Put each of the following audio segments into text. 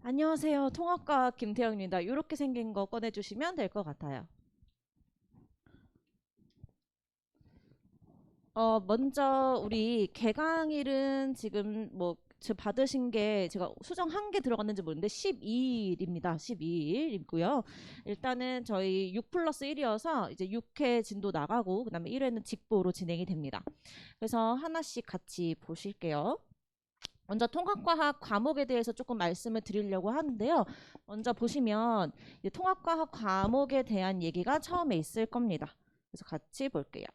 안녕하세요. 통합과 김태영입니다. 이렇게 생긴 거 꺼내주시면 될 것 같아요. 먼저 우리 개강일은 지금 받으신 게 제가 수정 한 개 들어갔는지 모르는데 12일입니다. 12일이고요. 일단은 저희 6 플러스 1이어서 이제 6회 진도 나가고 그다음에 1회는 직보로 진행이 됩니다. 그래서 하나씩 같이 보실게요. 먼저 통합과학 과목에 대해서 조금 말씀을 드리려고 하는데요. 먼저 보시면 이제 통합과학 과목에 대한 얘기가 처음에 있을 겁니다. 그래서 같이 볼게요.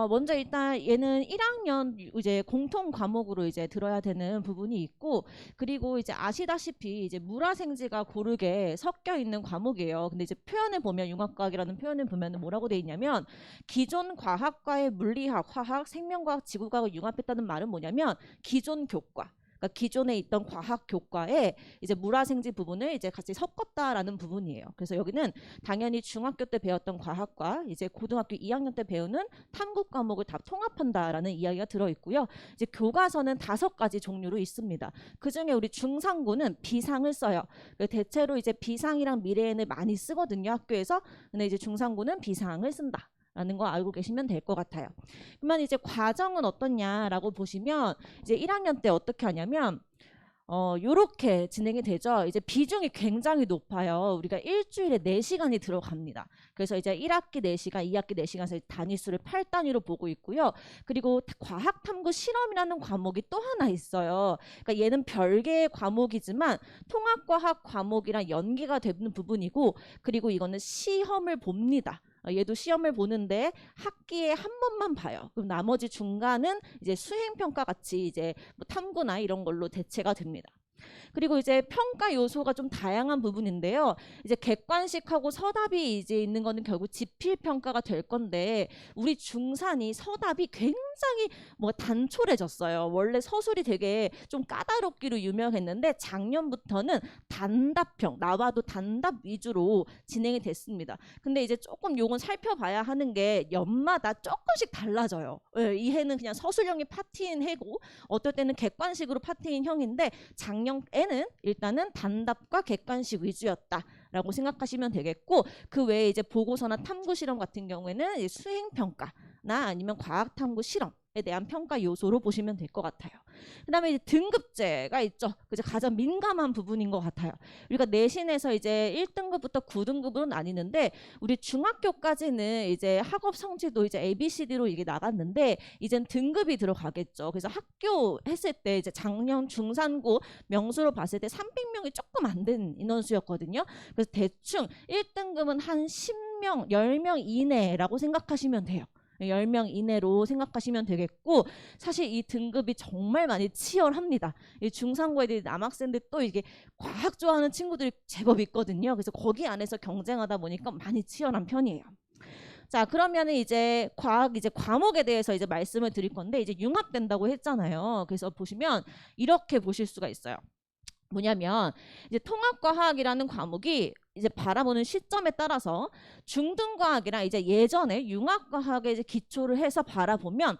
먼저 일단 얘는 1학년 이제 공통 과목으로 이제 들어야 되는 부분이 있고, 그리고 이제 아시다시피 이제 물화생지가 고르게 섞여 있는 과목이에요. 근데 이제 표현을 보면 융합과학이라는 표현을 보면 뭐라고 돼 있냐면, 기존 과학과의 물리학, 화학, 생명과학, 지구과학을 융합했다는 말은 뭐냐면 기존 교과. 그러니까 기존에 있던 과학 교과에 이제 물화생지 부분을 이제 같이 섞었다라는 부분이에요. 그래서 여기는 당연히 중학교 때 배웠던 과학과 이제 고등학교 2학년 때 배우는 탐구 과목을 다 통합한다라는 이야기가 들어 있고요. 이제 교과서는 5가지 종류로 있습니다. 그 중에 우리 중상고는 비상을 써요. 대체로 이제 비상이랑 미래엔을 많이 쓰거든요, 학교에서. 근데 이제 중상고는 비상을 쓴다. 라는 거 알고 계시면 될 것 같아요. 그러면 이제 과정은 어떻냐라고 보시면 이제 1학년 때 어떻게 하냐면 요렇게 진행이 되죠. 이제 비중이 굉장히 높아요. 우리가 일주일에 4시간이 들어갑니다. 그래서 이제 1학기 4시간, 2학기 4시간에서 단위수를 8단위로 보고 있고요. 그리고 과학탐구 실험이라는 과목이 또 하나 있어요. 그러니까 얘는 별개의 과목이지만 통합과학 과목이랑 연계가 되는 부분이고, 그리고 이거는 시험을 봅니다. 얘도 시험을 보는데 학기에 한 번만 봐요. 그럼 나머지 중간은 이제 수행평가 같이 이제 뭐 탐구나 이런 걸로 대체가 됩니다. 그리고 이제 평가 요소가 좀 다양한 부분인데요. 이제 객관식하고 서답이 이제 있는 거는 결국 지필 평가가 될 건데, 우리 중산이 서답이 굉장히 단촐해졌어요. 원래 서술이 되게 좀 까다롭기로 유명했는데 작년부터는 단답형, 나와도 단답 위주로 진행이 됐습니다. 근데 이제 조금 요건 살펴봐야 하는 게 연마다 조금씩 달라져요. 이 해는 그냥 서술형이 파트인 해고 어떨 때는 객관식으로 파트인 형인데, 작년에는 일단은 단답과 객관식 위주였다라고 생각하시면 되겠고, 그 외에 이제 보고서나 탐구 실험 같은 경우에는 수행 평가나 아니면 과학 탐구 실험에 대한 평가 요소로 보시면 될 것 같아요. 그다음에 이제 등급제가 있죠. 그죠? 가장 민감한 부분인 것 같아요. 우리가 내신에서 이제 1등급부터 9등급으로 나뉘는데, 우리 중학교까지는 이제 학업 성취도 이제 ABCD로 이게 나갔는데 이젠 등급이 들어가겠죠. 그래서 학교 했을 때 이제 작년 중산고 명수로 봤을 때 300명이 조금 안 된 인원수였거든요. 그래서 대충 1등급은 한 10명, 10명 이내라고 생각하시면 돼요. 10명 이내로 생각하시면 되겠고, 사실 이 등급이 정말 많이 치열합니다. 이 중상고 애들이 남학생들 또 이게 과학 좋아하는 친구들이 제법 있거든요. 그래서 거기 안에서 경쟁하다 보니까 많이 치열한 편이에요. 자, 그러면은 이제 과학 이제 과목에 대해서 이제 말씀을 드릴 건데, 이제 융합된다고 했잖아요. 그래서 보시면 이렇게 보실 수가 있어요. 뭐냐면 이제 통합과학이라는 과목이 이제 바라보는 시점에 따라서 중등과학이랑 이제 예전에 융합과학에 이제 기초를 해서 바라보면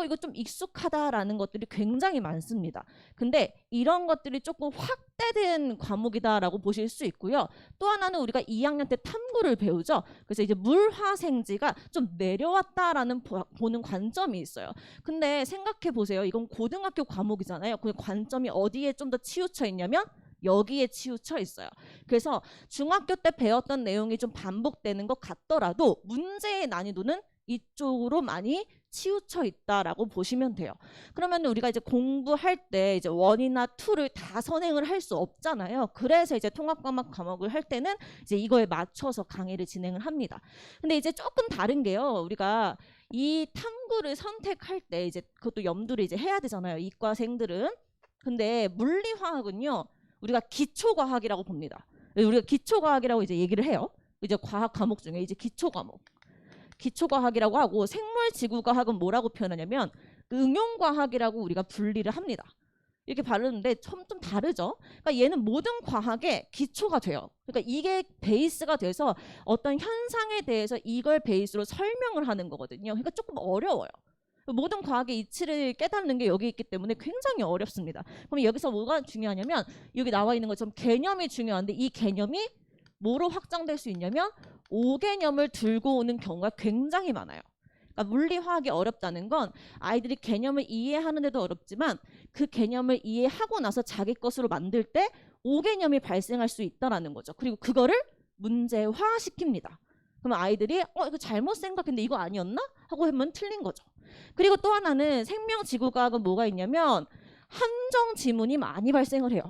이거 좀 익숙하다라는 것들이 굉장히 많습니다. 근데 이런 것들이 조금 확대된 과목이다라고 보실 수 있고요. 또 하나는 우리가 2학년 때 탐구를 배우죠. 그래서 이제 물화생지가 좀 내려왔다라는 보는 관점이 있어요. 근데 생각해 보세요. 이건 고등학교 과목이잖아요. 그 관점이 어디에 좀 더 치우쳐 있냐면 여기에 치우쳐 있어요. 그래서 중학교 때 배웠던 내용이 좀 반복되는 것 같더라도 문제의 난이도는 이쪽으로 많이 치우쳐 있다라고 보시면 돼요. 그러면 우리가 이제 공부할 때 이제 1이나 2를 다 선행을 할 수 없잖아요. 그래서 이제 통합과목을 할 때는 이제 이거에 맞춰서 강의를 진행을 합니다. 근데 이제 조금 다른 게요. 우리가 이 탐구를 선택할 때 이제 그것도 염두를 이제 해야 되잖아요. 이과생들은. 근데 물리화학은요. 우리가 기초과학이라고 봅니다. 우리가 기초과학이라고 이제 얘기를 해요. 이제 과학 과목 중에 이제 기초과학이라고 하고, 생물지구과학은 뭐라고 표현하냐면 응용과학이라고 우리가 분리를 합니다. 이렇게 바르는데 좀 다르죠. 그러니까 얘는 모든 과학의 기초가 돼요. 그러니까 이게 베이스가 돼서 어떤 현상에 대해서 이걸 베이스로 설명을 하는 거거든요. 그러니까 조금 어려워요. 모든 과학의 이치를 깨닫는 게 여기 있기 때문에 굉장히 어렵습니다. 그럼 여기서 뭐가 중요하냐면 여기 나와 있는 것처럼 개념이 중요한데 이 개념이 뭐로 확장될 수 있냐면 5개념을 들고 오는 경우가 굉장히 많아요. 그러니까 물리 화학이 어렵다는 건 아이들이 개념을 이해하는 데도 어렵지만 그 개념을 이해하고 나서 자기 것으로 만들 때 5개념이 발생할 수 있다라는 거죠. 그리고 그거를 문제화시킵니다. 그럼 아이들이 이거 잘못 생각했는데 이거 아니었나? 하고 하면 틀린 거죠. 그리고 또 하나는 생명지구과학은 뭐가 있냐면 함정 지문이 많이 발생을 해요.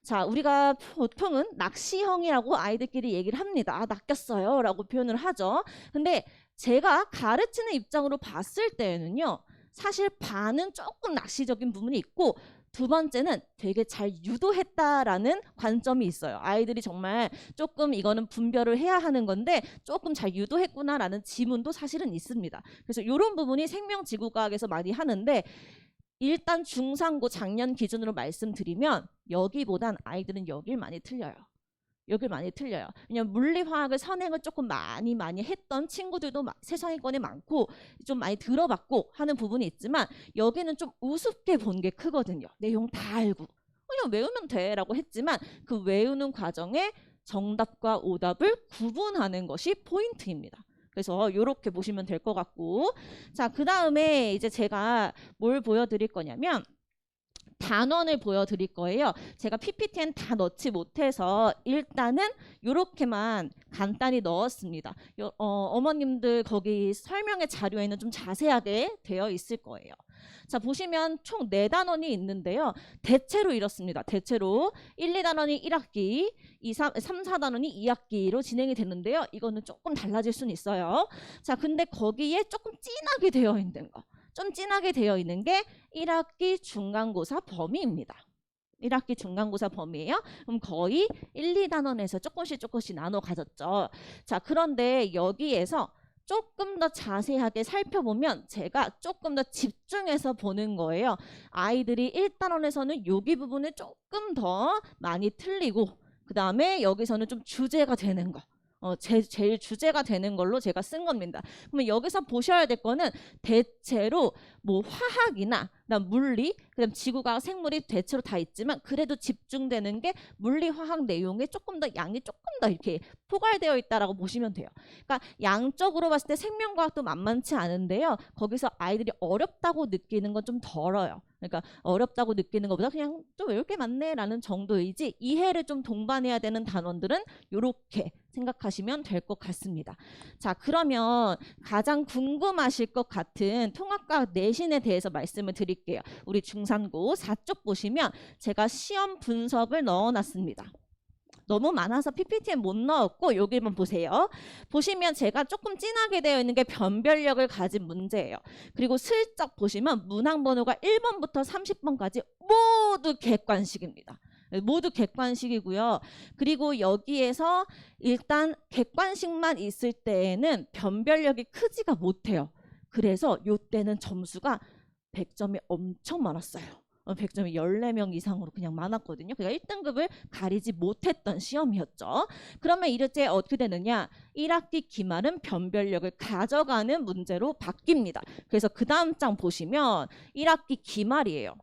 자, 우리가 보통은 낚시형이라고 아이들끼리 얘기를 합니다. 아, 낚였어요 라고 표현을 하죠. 근데 제가 가르치는 입장으로 봤을 때는요, 사실 반은 조금 낚시적인 부분이 있고 두 번째는 되게 잘 유도했다라는 관점이 있어요. 아이들이 정말 조금 이거는 분별을 해야 하는 건데 조금 잘 유도했구나라는 지문도 사실은 있습니다. 그래서 이런 부분이 생명지구과학에서 많이 하는데 일단 중상고 작년 기준으로 말씀드리면 여기보단 아이들은 여길 많이 틀려요. 여길 많이 틀려요. 왜냐면 물리화학을 선행을 조금 많이 했던 친구들도 세상위권에 많고 좀 많이 들어봤고 하는 부분이 있지만 여기는 좀 우습게 본 게 크거든요. 내용 다 알고 그냥 외우면 돼 라고 했지만 그 외우는 과정에 정답과 오답을 구분하는 것이 포인트입니다. 그래서 이렇게 보시면 될 것 같고, 자, 그 다음에 이제 제가 뭘 보여드릴 거냐면 단원을 보여드릴 거예요. 제가 PPT엔 다 넣지 못해서 일단은 이렇게만 간단히 넣었습니다. 어머님들 거기 설명의 자료에는 좀 자세하게 되어 있을 거예요. 자, 보시면 총 4단원이 있는데요. 대체로 이렇습니다. 대체로 1, 2단원이 1학기, 3, 4단원이 2학기로 진행이 되는데요. 이거는 조금 달라질 수는 있어요. 자, 근데 거기에 조금 진하게 되어 있는 거. 좀 진하게 되어 있는 게 1학기 중간고사 범위입니다. 1학기 중간고사 범위예요. 그럼 거의 1, 2단원에서 조금씩 나눠 가졌죠. 자, 그런데 여기에서 조금 더 자세하게 살펴보면 제가 조금 더 집중해서 보는 거예요. 아이들이 1단원에서는 여기 부분을 조금 더 많이 틀리고 그 다음에 여기서는 좀 주제가 되는 거. 제일 주제가 되는 걸로 제가 쓴 겁니다. 그러면 여기서 보셔야 될 거는 대체로 뭐 화학이나 그다음 물리, 그다음 지구과학, 생물이 대체로 다 있지만 그래도 집중되는 게 물리, 화학 내용에 조금 더 양이 조금 더 이렇게 포괄되어 있다라고 보시면 돼요. 그러니까 양적으로 봤을 때 생명과학도 만만치 않은데요. 거기서 아이들이 어렵다고 느끼는 건 좀 덜어요. 그러니까 어렵다고 느끼는 것보다 그냥 좀 왜 이렇게 많네라는 정도이지 이해를 좀 동반해야 되는 단원들은 이렇게 생각하시면 될 것 같습니다. 자, 그러면 가장 궁금하실 것 같은 통합과학 내신에 대해서 말씀을 드릴게요. 우리 중산고 4쪽 보시면 제가 시험 분석을 넣어놨습니다. 너무 많아서 PPT에 못 넣었고 여기만 보세요. 보시면 제가 조금 진하게 되어 있는 게 변별력을 가진 문제예요. 그리고 슬쩍 보시면 문항번호가 1번부터 30번까지 모두 객관식입니다. 모두 객관식이고요. 그리고 여기에서 일단 객관식만 있을 때에는 변별력이 크지가 못해요. 그래서 이때는 점수가 100점이 엄청 많았어요. 100점이 14명 이상으로 그냥 많았거든요. 그러니까 1등급을 가리지 못했던 시험이었죠. 그러면 이제 어떻게 되느냐? 1학기 기말은 변별력을 가져가는 문제로 바뀝니다. 그래서 그 다음 장 보시면 1학기 기말이에요.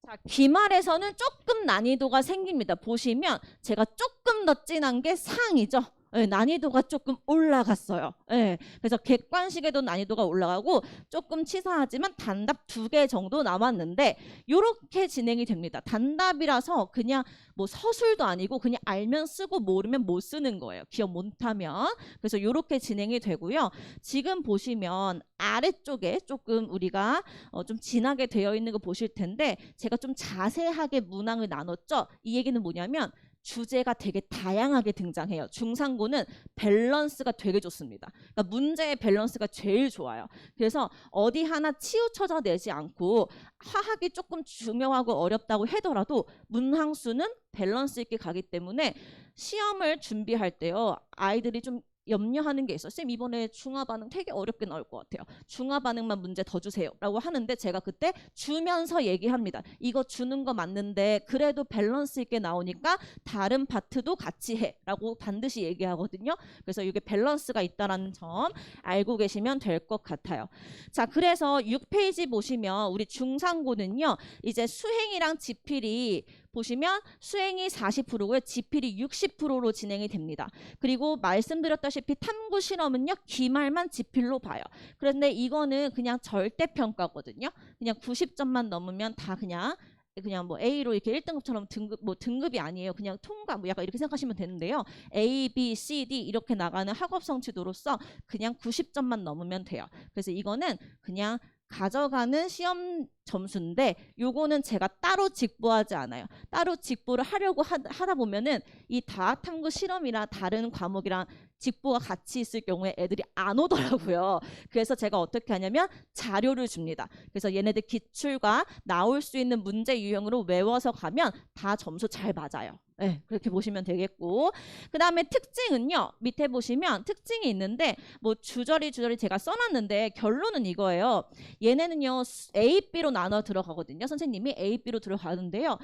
자, 기말에서는 조금 난이도가 생깁니다. 보시면 제가 조금 더 진한 게 상이죠. 네, 난이도가 조금 올라갔어요. 네, 그래서 객관식에도 난이도가 올라가고 조금 치사하지만 단답 2개 정도 남았는데 이렇게 진행이 됩니다. 단답이라서 그냥 뭐 서술도 아니고 그냥 알면 쓰고 모르면 못 쓰는 거예요. 기억 못하면. 그래서 이렇게 진행이 되고요. 지금 보시면 아래쪽에 조금 우리가 좀 진하게 되어 있는 거 보실 텐데 제가 좀 자세하게 문항을 나눴죠. 이 얘기는 뭐냐면 주제가 되게 다양하게 등장해요. 중상고는 밸런스가 되게 좋습니다. 그러니까 문제의 밸런스가 제일 좋아요. 그래서 어디 하나 치우쳐져 내지 않고 화학이 조금 중요하고 어렵다고 하더라도 문항수는 밸런스 있게 가기 때문에 시험을 준비할 때요. 아이들이 좀 염려하는 게 있어요. 쌤 이번에 중화 반응 되게 어렵게 나올 것 같아요. 중화 반응만 문제 더 주세요 라고 하는데 제가 그때 주면서 얘기합니다. 이거 주는 거 맞는데 그래도 밸런스 있게 나오니까 다른 파트도 같이 해 라고 반드시 얘기하거든요. 그래서 이게 밸런스가 있다는 점 알고 계시면 될 것 같아요. 자, 그래서 6페이지 보시면 우리 중상고는요. 이제 수행이랑 지필이 보시면 수행이 40%고요. 지필이 60%로 진행이 됩니다. 그리고 말씀드렸다시피 탐구 실험은요. 기말만 지필로 봐요. 그런데 이거는 그냥 절대평가거든요. 그냥 90점만 넘으면 다 그냥 뭐 A로 이렇게 1등급처럼 등급이 아니에요. 그냥 통과 뭐 약간 이렇게 생각하시면 되는데요. A, B, C, D 이렇게 나가는 학업 성취도로서 그냥 90점만 넘으면 돼요. 그래서 이거는 그냥 가져가는 시험 점수인데 요거는 제가 따로 직보하지 않아요. 따로 직보를 하려고 하다 보면은 이 다학탐구 실험이랑 다른 과목이랑 직보가 같이 있을 경우에 애들이 안 오더라고요. 그래서 제가 어떻게 하냐면 자료를 줍니다. 그래서 얘네들 기출과 나올 수 있는 문제 유형으로 외워서 가면 다 점수 잘 맞아요. 네, 그렇게 보시면 되겠고, 그 다음에 특징은요. 밑에 보시면 특징이 있는데 뭐 주저리 제가 써놨는데 결론은 이거예요. 얘네는요 A, B로 나눠 들어가거든요. 선생님이 A, B로 들어가는데요.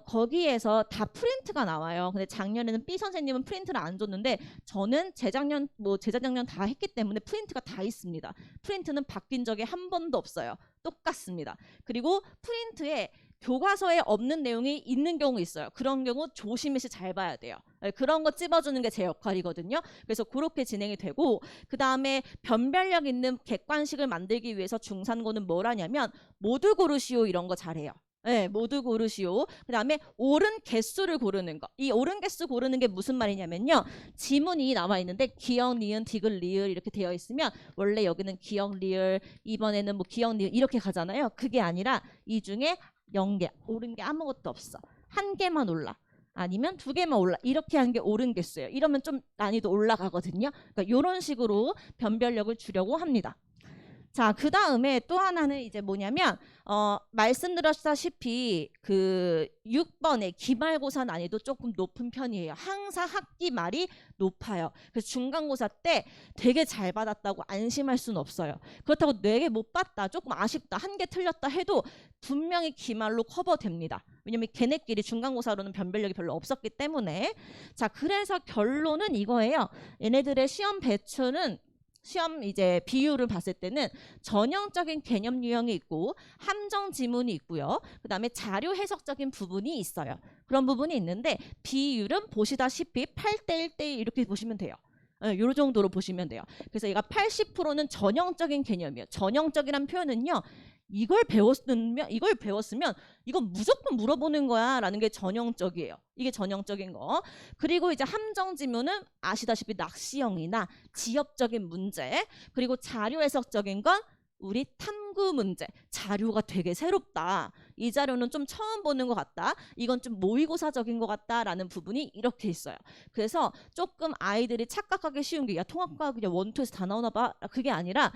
거기에서 다 프린트가 나와요. 근데 작년에는 B 선생님은 프린트를 안 줬는데 저는 재작년 재작년 다 했기 때문에 프린트가 다 있습니다. 프린트는 바뀐 적이 한 번도 없어요. 똑같습니다. 그리고 프린트에 교과서에 없는 내용이 있는 경우 있어요. 그런 경우 조심해서 잘 봐야 돼요. 그런 거 찝어주는 게 제 역할이거든요. 그래서 그렇게 진행이 되고, 그 다음에 변별력 있는 객관식을 만들기 위해서 중산고는 뭘 하냐면 모두 고르시오 이런 거 잘해요. 네, 모두 고르시오. 그 다음에 옳은 개수를 고르는 거. 이 옳은 개수 고르는 게 무슨 말이냐면요. 지문이 나와 있는데 기역, 니은, 디귿, 리을 이렇게 되어 있으면 원래 여기는 기역, 리을, 이번에는 뭐 기역, 니은 이렇게 가잖아요. 그게 아니라 이 중에 0개, 옳은 게 아무것도 없어. 한 개만 올라. 아니면 두 개만 올라. 이렇게 한 게 옳은 개수예요. 이러면 좀 난이도 올라가거든요. 그러니까 이런 식으로 변별력을 주려고 합니다. 자, 그 다음에 또 하나는 이제 뭐냐면 말씀드렸다시피 그 6번의 기말고사 난이도 조금 높은 편이에요. 항상 학기 말이 높아요. 그래서 중간고사 때 되게 잘 받았다고 안심할 수는 없어요. 그렇다고 4개 못 봤다, 조금 아쉽다, 한 개 틀렸다 해도 분명히 기말로 커버됩니다. 왜냐면 걔네끼리 중간고사로는 변별력이 별로 없었기 때문에. 자, 그래서 결론은 이거예요. 얘네들의 시험 배출은 시험 이제 비율을 봤을 때는 전형적인 개념 유형이 있고 함정 지문이 있고요. 그 다음에 자료 해석적인 부분이 있어요. 그런 부분이 있는데 비율은 보시다시피 8대 1대 1 이렇게 보시면 돼요. 네, 요 정도로 보시면 돼요. 그래서 얘가 80%는 전형적인 개념이에요. 전형적이란 표현은요. 이걸 배웠으면 이건 무조건 물어보는 거야 라는 게 전형적이에요. 이게 전형적인 거. 그리고 이제 함정 지문은 아시다시피 낚시형이나 지엽적인 문제, 그리고 자료 해석적인 건 우리 탐구 문제. 자료가 되게 새롭다. 이 자료는 좀 처음 보는 것 같다. 이건 좀 모의고사적인 것 같다라는 부분이 이렇게 있어요. 그래서 조금 아이들이 착각하기 쉬운 게 야 통합과 그냥 원투에서 다 나오나 봐. 그게 아니라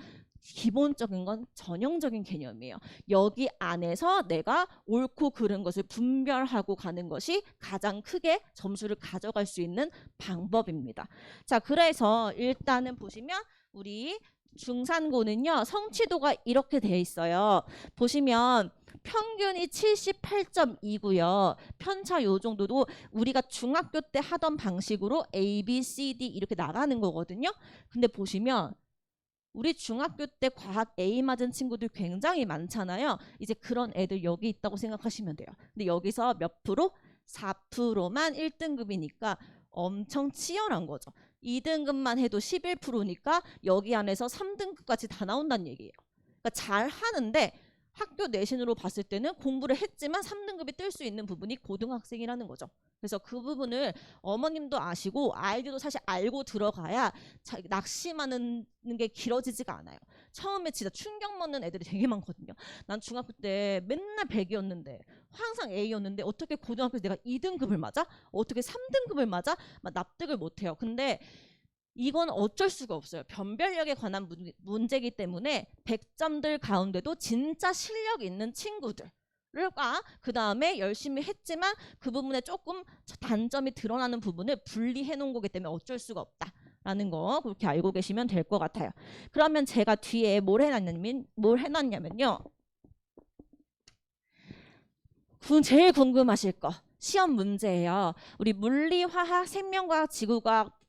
기본적인 건 전형적인 개념이에요. 여기 안에서 내가 옳고 그른 것을 분별하고 가는 것이 가장 크게 점수를 가져갈 수 있는 방법입니다. 자, 그래서 일단은 보시면 우리 중산고는요. 성취도가 이렇게 돼 있어요. 보시면 평균이 78.2고요. 편차 요 정도도 우리가 중학교 때 하던 방식으로 A, B, C, D 이렇게 나가는 거거든요. 근데 보시면 우리 중학교 때 과학 A 맞은 친구들 굉장히 많잖아요. 이제 그런 애들 여기 있다고 생각하시면 돼요. 근데 여기서 몇 프로? 4%만 1등급이니까 엄청 치열한 거죠. 2등급만 해도 11%니까 여기 안에서 3등급까지 다 나온다는 얘기예요. 그러니까 잘 하는데 학교 내신으로 봤을 때는 공부를 했지만 3등급이 뜰 수 있는 부분이 고등학생이라는 거죠. 그래서 그 부분을 어머님도 아시고 아이들도 사실 알고 들어가야 낙심하는 게 길어지지가 않아요. 처음에 진짜 충격 먹는 애들이 되게 많거든요. 난 중학교 때 맨날 100이었는데 항상 A였는데 어떻게 고등학교에서 내가 2등급을 맞아? 어떻게 3등급을 맞아? 막 납득을 못해요. 근데 이건 어쩔 수가 없어요. 변별력에 관한 문제이기 때문에 100점들 가운데도 진짜 실력 있는 친구들 그 다음에 열심히 했지만 그 부분에 조금 단점이 드러나는 부분을 분리해 놓은 거기 때문에 어쩔 수가 없다 라는 거 그렇게 알고 계시면 될 것 같아요. 그러면 제가 뒤에 뭘 해놨냐면요. 제일 궁금하실 거 시험 문제예요. 우리 물리, 화학, 생명과학, 지구과학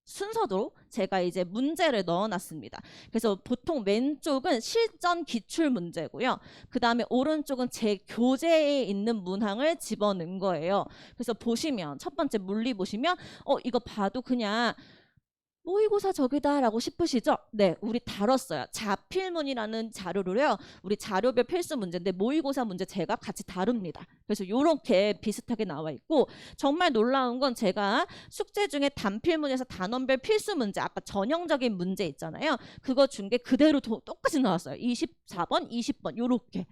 순서도 제가 이제 문제를 넣어놨습니다. 그래서 보통 왼쪽은 실전 기출 문제고요. 그 다음에 오른쪽은 제 교재에 있는 문항을 집어넣은 거예요. 그래서 보시면 첫 번째 물리 보시면 이거 봐도 그냥 모의고사 저기다 라고 싶으시죠? 네, 우리 다뤘어요. 자필문이라는 자료로요. 우리 자료별 필수 문제인데 모의고사 문제 제가 같이 다룹니다. 그래서 이렇게 비슷하게 나와 있고 정말 놀라운 건 제가 숙제 중에 단필문에서 단원별 필수 문제 아까 전형적인 문제 있잖아요. 그거 준 게 그대로 똑같이 나왔어요. 24번, 20번 요렇게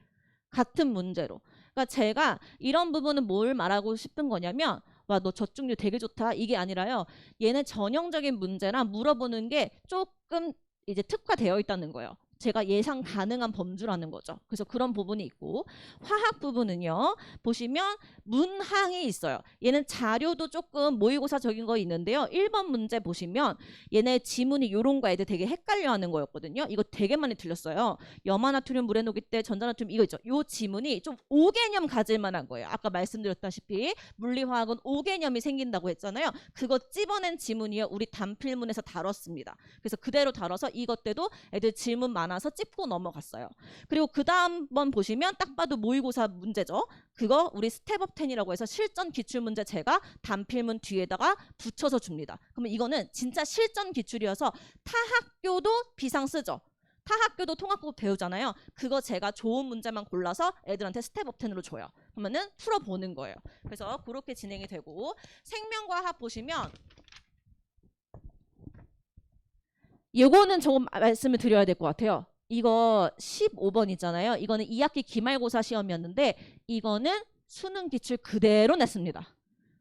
같은 문제로. 그러니까 제가 이런 부분은 뭘 말하고 싶은 거냐면 와, 너 저쪽류 되게 좋다. 이게 아니라요. 얘네 전형적인 문제랑 물어보는 게 조금 이제 특화되어 있다는 거예요. 제가 예상 가능한 범주라는 거죠. 그래서 그런 부분이 있고 화학 부분은요. 보시면 문항이 있어요. 얘는 자료도 조금 모의고사적인 거 있는데요. 1번 문제 보시면 얘네 지문이 이런 거 애들 되게 헷갈려하는 거였거든요. 이거 되게 많이 틀렸어요. 염화나트륨 물에 녹일 때 전자나트륨 이거 있죠. 이 지문이 좀 오개념 가질 만한 거예요. 아까 말씀드렸다시피 물리화학은 오개념이 생긴다고 했잖아요. 그거 찝어낸 지문이요. 우리 단필문에서 다뤘습니다. 그래서 그대로 다뤄서 이것 때도 애들 질문 많아서 찝고 넘어갔어요. 그리고 그 다음 번 보시면 딱 봐도 모의고사 문제죠. 그거 우리 스텝업 10이라고 해서 실전 기출 문제 제가 단필문 뒤에다가 붙여서 줍니다. 그러면 이거는 진짜 실전 기출이어서 타 학교도 비상 쓰죠. 타 학교도 통합국 배우잖아요. 그거 제가 좋은 문제만 골라서 애들한테 스텝업 10으로 줘요. 그러면은 풀어보는 거예요. 그래서 그렇게 진행이 되고 생명과학 보시면 이거는 조금 말씀을 드려야 될 것 같아요. 이거 15번 있잖아요. 이거는 2학기 기말고사 시험이었는데 이거는 수능 기출 그대로 냈습니다.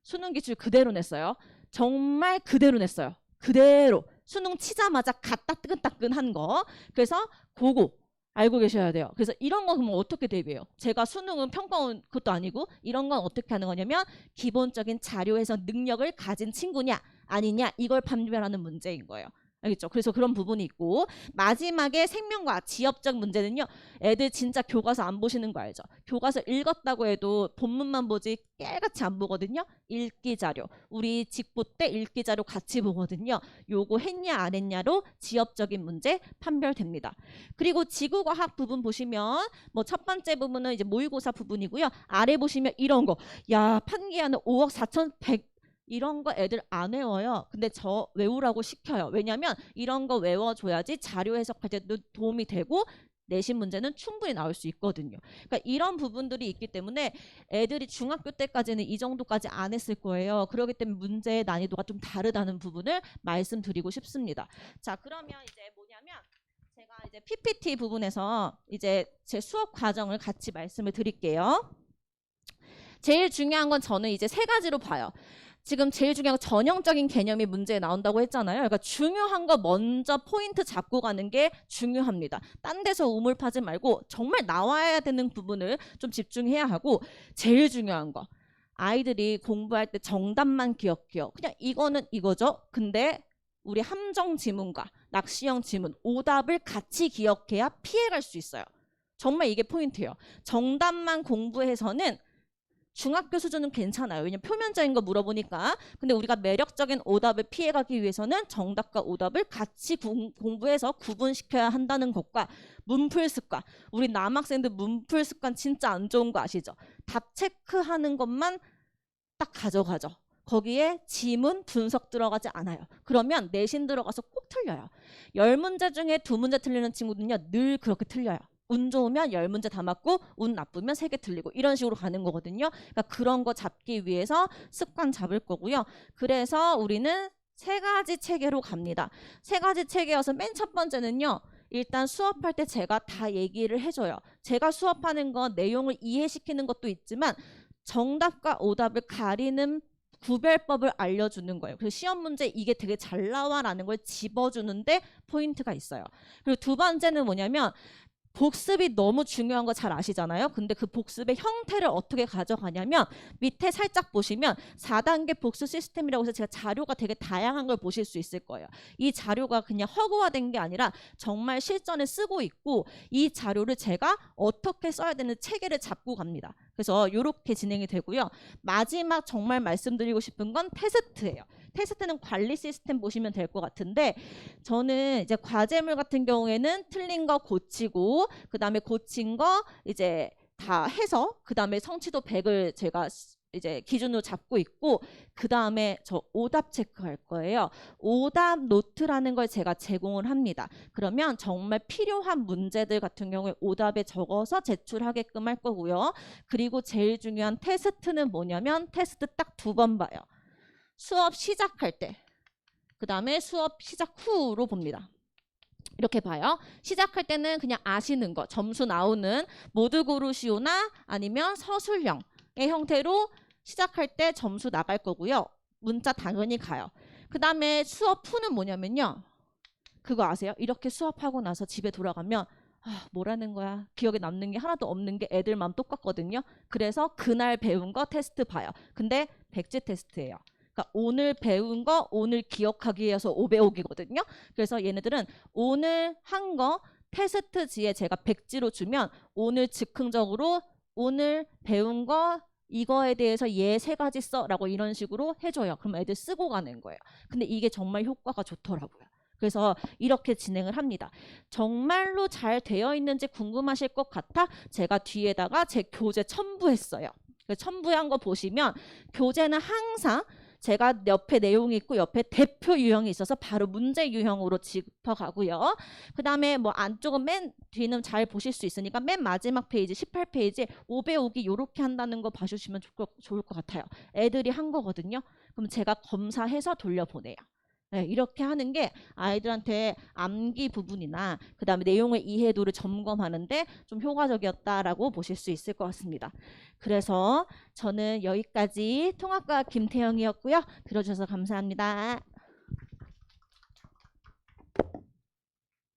수능 기출 그대로 냈어요. 정말 그대로 냈어요. 그대로. 수능 치자마자 갖다 뜨끈따끈한 거. 그래서 그거 알고 계셔야 돼요. 그래서 이런 거 그러면 어떻게 대비해요? 제가 수능은 평가원 그것도 아니고 이런 건 어떻게 하는 거냐면 기본적인 자료 해석 능력을 가진 친구냐 아니냐 이걸 판별하는 문제인 거예요. 알겠죠? 그래서 그런 부분이 있고 마지막에 생명과 지엽적 문제는요. 애들 진짜 교과서 안 보시는 거 알죠? 교과서 읽었다고 해도 본문만 보지 깨알같이 안 보거든요. 읽기 자료. 우리 직보 때 읽기 자료 같이 보거든요. 요거 했냐 안 했냐로 지엽적인 문제 판별됩니다. 그리고 지구과학 부분 보시면 뭐 첫 번째 부분은 이제 모의고사 부분이고요. 아래 보시면 이런 거. 야, 판기하는 5억 4,100 이런 거 애들 안 외워요. 근데 저 외우라고 시켜요. 왜냐면 이런 거 외워줘야지 자료 해석할 때도 도움이 되고 내신 문제는 충분히 나올 수 있거든요. 그러니까 이런 부분들이 있기 때문에 애들이 중학교 때까지는 이 정도까지 안 했을 거예요. 그렇기 때문에 문제의 난이도가 좀 다르다는 부분을 말씀드리고 싶습니다. 자, 그러면 이제 뭐냐면 제가 이제 PPT 부분에서 이제 제 수업 과정을 같이 말씀을 드릴게요. 제일 중요한 건 저는 이제 세 가지로 봐요. 지금 제일 중요한 건 전형적인 개념이 문제에 나온다고 했잖아요. 그러니까 중요한 거 먼저 포인트 잡고 가는 게 중요합니다. 딴 데서 우물 파지 말고 정말 나와야 되는 부분을 좀 집중해야 하고 제일 중요한 거 아이들이 공부할 때 정답만 기억해요. 그냥 이거는 이거죠. 근데 우리 함정 지문과 낚시형 지문 오답을 같이 기억해야 피해갈 수 있어요. 정말 이게 포인트예요. 정답만 공부해서는 중학교 수준은 괜찮아요. 왜냐면 표면적인 거 물어보니까. 근데 우리가 매력적인 오답을 피해가기 위해서는 정답과 오답을 같이 공부해서 구분시켜야 한다는 것과 문풀 습관. 우리 남학생들 문풀 습관 진짜 안 좋은 거 아시죠? 답 체크하는 것만 딱 가져가죠. 거기에 지문 분석 들어가지 않아요. 그러면 내신 들어가서 꼭 틀려요. 10문제 중에 2문제 틀리는 친구들은요. 늘 그렇게 틀려요. 운 좋으면 10문제 다 맞고 운 나쁘면 3개 틀리고 이런 식으로 가는 거거든요. 그러니까 그런 거 잡기 위해서 습관 잡을 거고요. 그래서 우리는 3가지 체계로 갑니다. 3가지 체계여서 맨 첫 번째는요. 일단 수업할 때 제가 다 얘기를 해줘요. 제가 수업하는 건 내용을 이해시키는 것도 있지만 정답과 오답을 가리는 구별법을 알려주는 거예요. 그래서 시험 문제 이게 되게 잘 나와라는 걸 집어주는데 포인트가 있어요. 그리고 두 번째는 뭐냐면 복습이 너무 중요한 거 잘 아시잖아요. 근데 그 복습의 형태를 어떻게 가져가냐면 밑에 살짝 보시면 4단계 복습 시스템이라고 해서 제가 자료가 되게 다양한 걸 보실 수 있을 거예요. 이 자료가 그냥 허구화된 게 아니라 정말 실전에 쓰고 있고 이 자료를 제가 어떻게 써야 되는 체계를 잡고 갑니다. 그래서 이렇게 진행이 되고요. 마지막 정말 말씀드리고 싶은 건 테스트예요. 테스트는 관리 시스템 보시면 될 것 같은데 저는 이제 과제물 같은 경우에는 틀린 거 고치고 그 다음에 고친 거 이제 다 해서 그 다음에 성취도 100을 제가 이제 기준으로 잡고 있고 그 다음에 저 오답 체크할 거예요. 오답 노트라는 걸 제가 제공을 합니다. 그러면 정말 필요한 문제들 같은 경우에 오답에 적어서 제출하게끔 할 거고요. 그리고 제일 중요한 테스트는 뭐냐면 테스트 딱 2번 봐요. 수업 시작할 때, 그 다음에 수업 시작 후로 봅니다. 이렇게 봐요. 시작할 때는 그냥 아시는 거, 점수 나오는 모두 고르시오나 아니면 서술형의 형태로 시작할 때 점수 나갈 거고요. 문자 당연히 가요. 그 다음에 수업 후는 뭐냐면요. 그거 아세요? 이렇게 수업하고 나서 집에 돌아가면 뭐라는 거야? 기억에 남는 게 하나도 없는 게 애들 마음 똑같거든요. 그래서 그날 배운 거 테스트 봐요. 근데 백지 테스트예요. 그러니까 오늘 배운 거 오늘 기억하기 위해서 5배우기거든요. 그래서 얘네들은 오늘 한 거 테스트지에 제가 백지로 주면 오늘 즉흥적으로 오늘 배운 거 이거에 대해서 얘 3가지 써라고 이런 식으로 해줘요. 그럼 애들 쓰고 가는 거예요. 근데 이게 정말 효과가 좋더라고요. 그래서 이렇게 진행을 합니다. 정말로 잘 되어 있는지 궁금하실 것 같아 제가 뒤에다가 제 교재 첨부했어요. 첨부한 거 보시면 교재는 항상 제가 옆에 내용이 있고 옆에 대표 유형이 있어서 바로 문제 유형으로 짚어가고요. 그 다음에 뭐 안쪽은 맨 뒤는 잘 보실 수 있으니까 맨 마지막 페이지 18페이지에 5배우기 이렇게 한다는 거 봐주시면 좋을 것 같아요. 애들이 한 거거든요. 그럼 제가 검사해서 돌려보내요. 네, 이렇게 하는 게 아이들한테 암기 부분이나 그 다음에 내용의 이해도를 점검하는데 좀 효과적이었다라고 보실 수 있을 것 같습니다. 그래서 저는 여기까지 통합과 김태영이었고요. 들어주셔서 감사합니다.